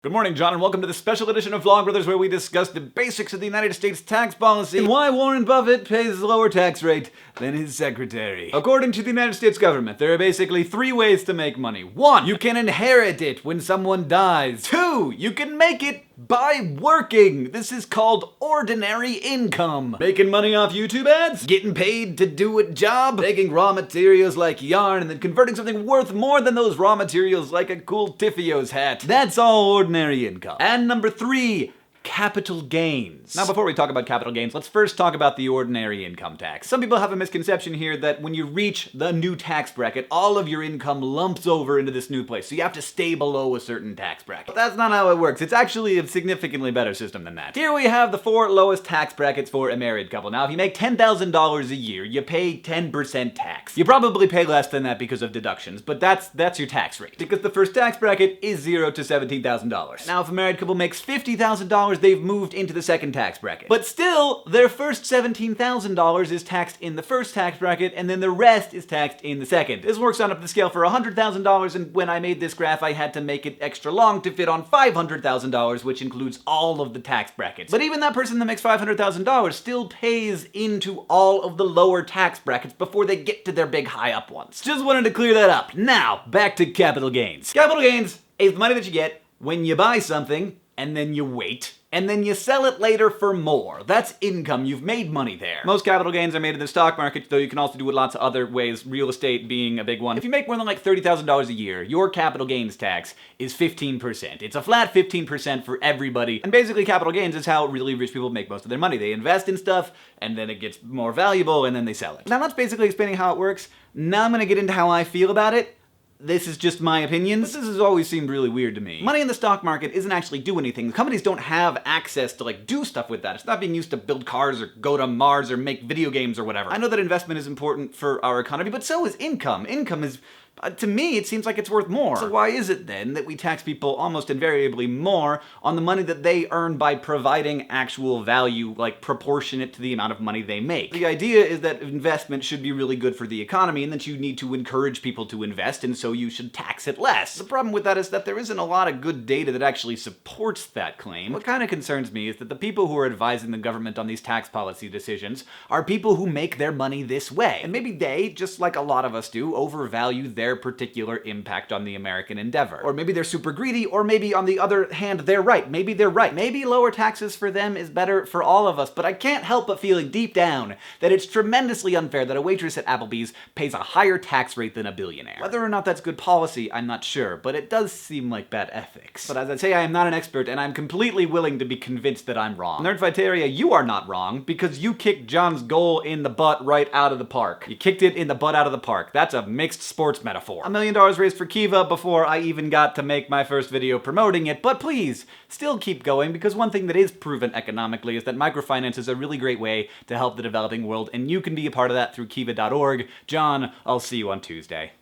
Good morning, John, and welcome to the special edition of Vlogbrothers, where we discuss the basics of the United States tax policy and why Warren Buffett pays a lower tax rate than his secretary. According to the United States government, there are basically 3 ways to make money. 1, you can inherit it when someone dies. 2, you can make it by working. This is called ordinary income. Making money off YouTube ads, getting paid to do a job, taking raw materials like yarn and then converting something worth more than those raw materials like a cool Tiffios hat. That's all ordinary income. And number 3, capital gains. Now, before we talk about capital gains, let's first talk about the ordinary income tax. Some people have a misconception here that when you reach the new tax bracket, all of your income lumps over into this new place, so you have to stay below a certain tax bracket. But that's not how it works. It's actually a significantly better system than that. Here we have the 4 lowest tax brackets for a married couple. Now, if you make $10,000 a year, you pay 10% tax. You probably pay less than that because of deductions, but that's your tax rate, because the first tax bracket is $0 to $17,000. Now, if a married couple makes $50,000, they've moved into the second tax bracket. But still, their first $17,000 is taxed in the first tax bracket, and then the rest is taxed in the second. This works on up the scale for $100,000, and when I made this graph, I had to make it extra long to fit on $500,000, which includes all of the tax brackets. But even that person that makes $500,000 still pays into all of the lower tax brackets before they get to their big high up ones. Just wanted to clear that up. Now, back to capital gains. Capital gains is the money that you get when you buy something, and then you wait, and then you sell it later for more. That's income. You've made money there. Most capital gains are made in the stock market, though you can also do it lots of other ways, real estate being a big one. If you make more than like $30,000 a year, your capital gains tax is 15%. It's a flat 15% for everybody, and basically capital gains is how really rich people make most of their money. They invest in stuff, and then it gets more valuable, and then they sell it. Now that's basically explaining how it works. Now I'm gonna get into how I feel about it. This is just my opinion. This has always seemed really weird to me. Money in the stock market isn't actually do anything. Companies don't have access to do stuff with that. It's not being used to build cars or go to Mars or make video games or whatever. I know that investment is important for our economy, but so is income. Income is, to me, it seems like it's worth more. So why is it then that we tax people almost invariably more on the money that they earn by providing actual value, like proportionate to the amount of money they make? The idea is that investment should be really good for the economy and that you need to encourage people to invest, and so you should tax it less. The problem with that is that there isn't a lot of good data that actually supports that claim. What kind of concerns me is that the people who are advising the government on these tax policy decisions are people who make their money this way. And maybe they, just like a lot of us do, overvalue their particular impact on the American endeavor. Or maybe they're super greedy, or maybe on the other hand, they're right. Maybe they're right. Maybe lower taxes for them is better for all of us, but I can't help but feeling deep down that it's tremendously unfair that a waitress at Applebee's pays a higher tax rate than a billionaire. Whether or not that's good policy, I'm not sure, but it does seem like bad ethics. But as I say, I am not an expert, and I'm completely willing to be convinced that I'm wrong. Nerdfighteria, you are not wrong, because you kicked John's goal in the butt right out of the park. You kicked it in the butt out of the park. That's a mixed sports metaphor. $1 million raised for Kiva before I even got to make my first video promoting it, but please, still keep going, because one thing that is proven economically is that microfinance is a really great way to help the developing world, and you can be a part of that through kiva.org. John, I'll see you on Tuesday.